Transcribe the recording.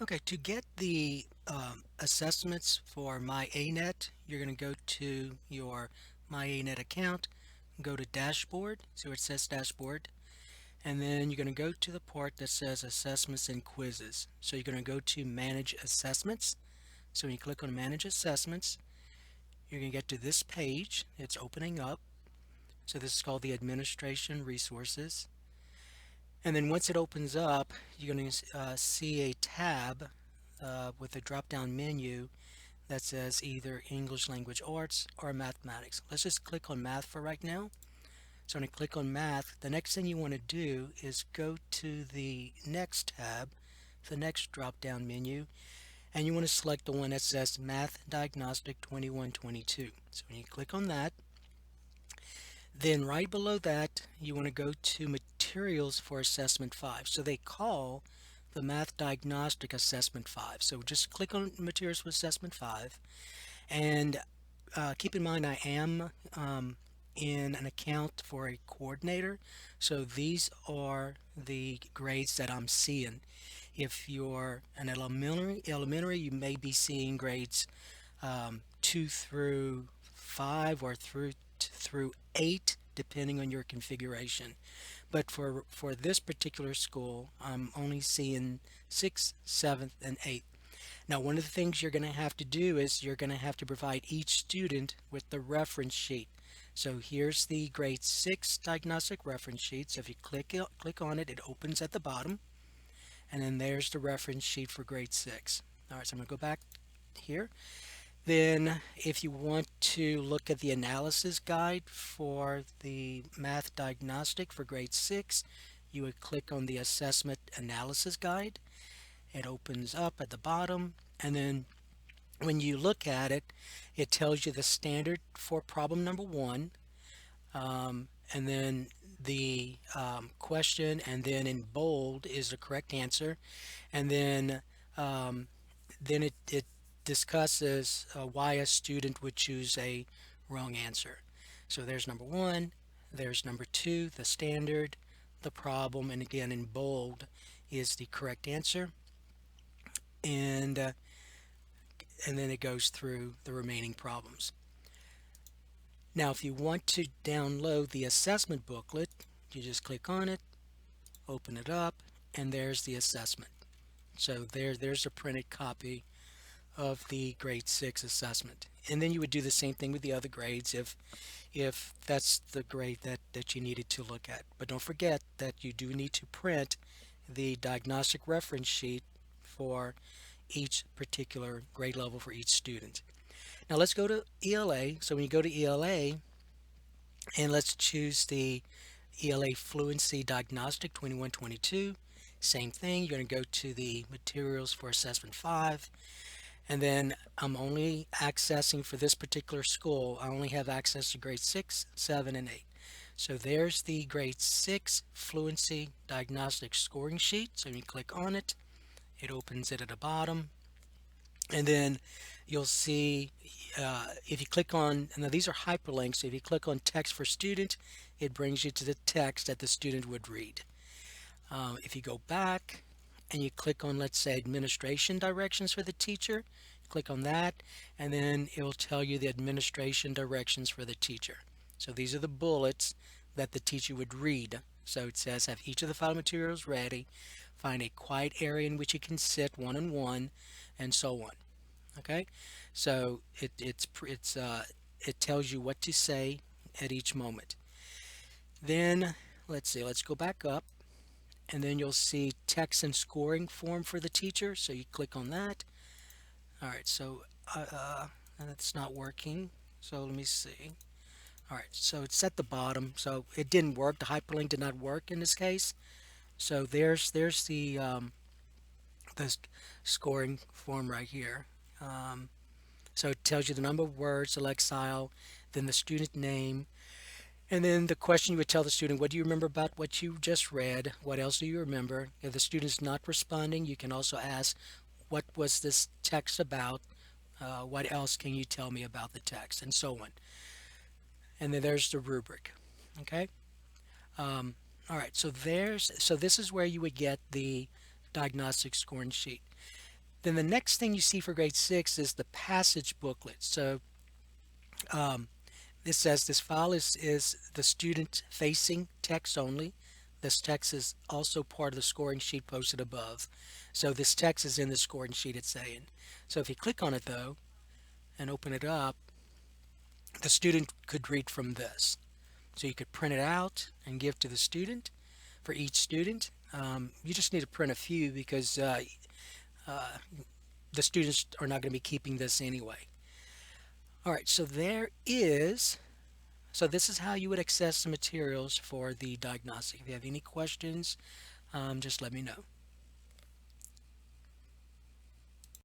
Okay, to get the assessments for My ANET, you're going to go to your My ANET account, go to Dashboard, see where it says Dashboard, and then you're going to go to the part that says Assessments and Quizzes. So you're going to go to Manage Assessments. So when you click on Manage Assessments, you're going to get to this page. It's opening up. So this is called the Administration Resources. And then once it opens up, you're going to see a tab with a drop-down menu that says either English Language Arts or Mathematics. Let's just click on Math for right now. So I'm going to click on Math. The next thing you want to do is go to the next tab, the next drop-down menu, and you want to select the one that says Math Diagnostic 2122. So when you click on that, then right below that, you want to go to Materials for Assessment 5. So they call the Math Diagnostic Assessment 5. So just click on Materials for Assessment 5. And keep in mind, I am in an account for a coordinator. So these are the grades that I'm seeing. If you're an elementary, you may be seeing grades 2 through 5 or through 8, depending on your configuration. But for this particular school, I'm only seeing 6th, 7th, and 8th. Now, one of the things you're going to have to do is you're going to have to provide each student with the reference sheet. So here's the grade 6 diagnostic reference sheet. So if you click on it, it opens at the bottom. And then there's the reference sheet for grade 6. All right, so I'm going to go back here. Then if you want to look at the analysis guide for the math diagnostic for grade 6, you would click on the assessment analysis guide. It opens up at the bottom, and then when you look at it, it tells you the standard for problem number 1, and then the question, and then in bold is the correct answer, and um, then it discusses why a student would choose a wrong answer. So there's number 1, there's number 2, the standard, the problem, and again in bold is the correct answer, and uh, and then it goes through the remaining problems. Now, if you want to download the assessment booklet, you just click on it, open it up, and there's the assessment. So there's a printed copy of the grade 6 assessment. And then you would do the same thing with the other grades if that's the grade that you needed to look at. But don't forget that you do need to print the diagnostic reference sheet for each particular grade level for each student. Now let's go to ELA. So when you go to ELA, and let's choose the ELA Fluency Diagnostic 2122. Same thing, you're going to go to the Materials for Assessment 5, and then I'm only accessing for this particular school, I only have access to grade 6, 7, and 8. So there's the grade 6 Fluency Diagnostic scoring sheet. So when you click on it, it opens it at the bottom, and then you'll see if you click on, now these are hyperlinks, so if you click on text for student, it brings you to the text that the student would read. If you go back and you click on, let's say, administration directions for the teacher, click on that, and then it will tell you the administration directions for the teacher. So these are the bullets that the teacher would read. So it says, have each of the file materials ready, find a quiet area in which you can sit one-on-one, and so on. Okay, so it tells you what to say at each moment. Then let's see, let's go back up, and then you'll see text and scoring form for the teacher. So you click on that. All right, so that's not working. So let me see. All right, so it's at the bottom. So it didn't work. The hyperlink did not work in this case. So there's the scoring form right here. So it tells you the number of words, select style, then the student name, and then the question you would tell the student, what do you remember about what you just read? What else do you remember? If the student's not responding, you can also ask, what was this text about? What else can you tell me about the text? And so on. And then there's the rubric. Okay. All right. So this is where you would get the diagnostic scoring sheet. Then the next thing you see for grade 6 is the passage booklet. So um, this says this file is the student facing text only. This text is also part of the scoring sheet posted above. So this text is in the scoring sheet it's saying. So if you click on it though and open it up, the student could read from this. So you could print it out and give to the student for each student. You just need to print a few because the students are not going to be keeping this anyway. All right, so this is how you would access the materials for the diagnostic. If you have any questions, just let me know.